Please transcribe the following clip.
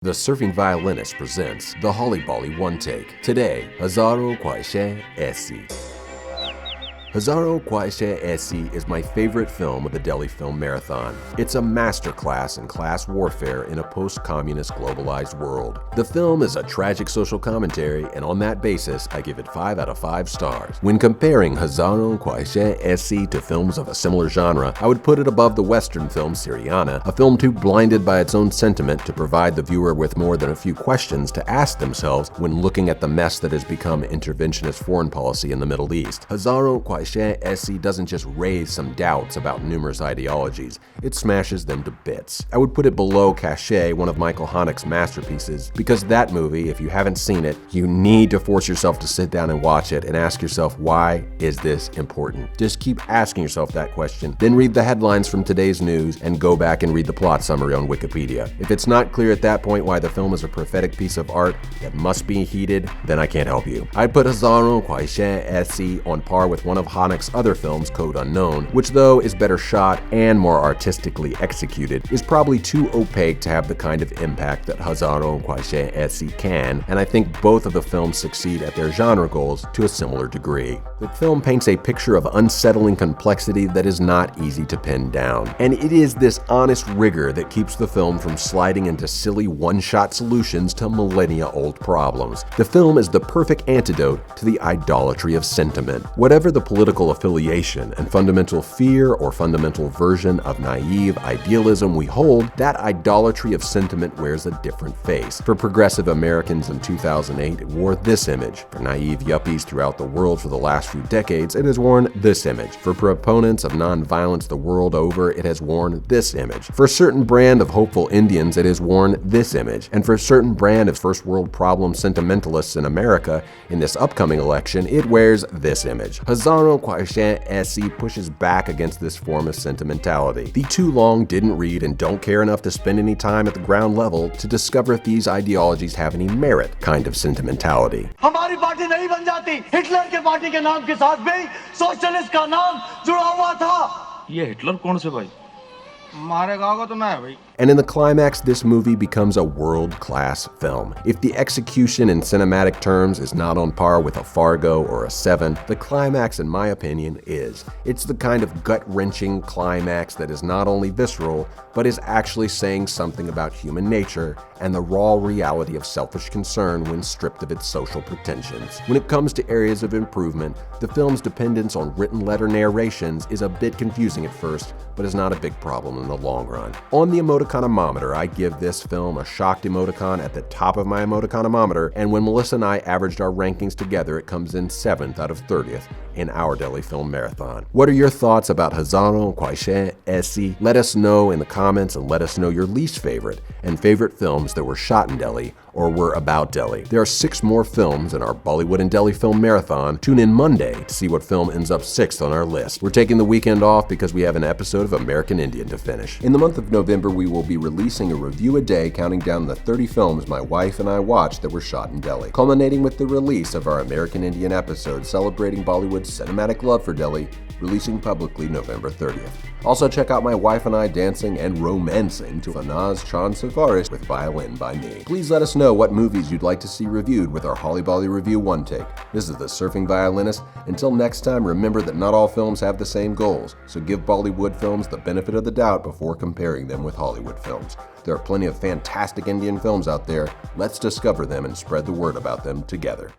The Surfing Violinist presents the Holly Bolly One Take. Today, Hazaaron Khwaishein Aisi. Hazaaron Khwaishein Aisi is my favorite film of the Delhi Film Marathon. It's a masterclass in class warfare in a post-communist globalized world. The film is a tragic social commentary, and on that basis, I give it 5 out of 5 stars. When comparing Hazaaron Khwaishein Aisi to films of a similar genre, I would put it above the Western film Syriana, a film too blinded by its own sentiment to provide the viewer with more than a few questions to ask themselves when looking at the mess that has become interventionist foreign policy in the Middle East. Hazaaron Khwaishein Aisi doesn't just raise some doubts about numerous ideologies, it smashes them to bits. I would put it below Caché, one of Michael Haneke's masterpieces, because that movie, if you haven't seen it, you need to force yourself to sit down and watch it and ask yourself, why is this important? Just keep asking yourself that question, then read the headlines from today's news and go back and read the plot summary on Wikipedia. If it's not clear at that point why the film is a prophetic piece of art that must be heeded, then I can't help you. I'd put Hazaaron Khwaishein Aisi on par with one of Haneke's other films, Code Unknown, which though is better shot and more artistically executed, is probably too opaque to have the kind of impact that Hazaaron Khwaishein Aisi can, and I think both of the films succeed at their genre goals to a similar degree. The film paints a picture of unsettling complexity that is not easy to pin down, and it is this honest rigor that keeps the film from sliding into silly one-shot solutions to millennia-old problems. The film is the perfect antidote to the idolatry of sentiment. Whatever the political affiliation and fundamental fear or fundamental version of naive idealism we hold, that idolatry of sentiment wears a different face. For progressive Americans in 2008, it wore this image. For naive yuppies throughout the world for the last few decades, it has worn this image. For proponents of nonviolence the world over, it has worn this image. For a certain brand of hopeful Indians, it has worn this image. And for a certain brand of first world problem sentimentalists in America, in this upcoming election, it wears this image. Hazaaron Khwaishein Aisi pushes back against this form of sentimentality. The too long didn't read and don't care enough to spend any time at the ground level to discover if these ideologies have any merit kind of sentimentality. हमारी party नहीं बन जाती, Hitler के party के नाम के साथ भी सोशलिस्ट का नाम जुड़ा हुआ था। ये हिटलर कौन से भाई? मारेगा को तो मैं भाई। And in the climax, this movie becomes a world-class film. If the execution in cinematic terms is not on par with a Fargo or a Seven, the climax, in my opinion, is. It's the kind of gut-wrenching climax that is not only visceral, but is actually saying something about human nature and the raw reality of selfish concern when stripped of its social pretensions. When it comes to areas of improvement, the film's dependence on written letter narrations is a bit confusing at first, but is not a big problem in the long run. On the emoticonometer, I give this film a shocked emoticon at the top of my emoticonometer, and when Melissa and I averaged our rankings together, it comes in 7th out of 30th in our Delhi Film Marathon. What are your thoughts about Hazaaron Khwaishein Aisi? Let us know in the comments and let us know your least favorite and favorite films that were shot in Delhi or were about Delhi. There are 6 more films in our Bollywood and Delhi Film Marathon. Tune in Monday to see what film ends up 6th on our list. We're taking the weekend off because we have an episode of American Indian to finish. In the month of November, we will be releasing a review a day counting down the 30 films my wife and I watched that were shot in Delhi, culminating with the release of our American Indian episode celebrating Bollywood's cinematic love for Delhi, releasing publicly November 30th. Also check out my wife and I dancing and romancing to Fanaz Chan Sifaris with Violin by me. Please let us know what movies you'd like to see reviewed with our Holly Bolly Review One Take. This is the Surfing Violinist. Until next time, remember that not all films have the same goals, so give Bollywood films the benefit of the doubt before comparing them with Hollywood films. There are plenty of fantastic Indian films out there. Let's discover them and spread the word about them together.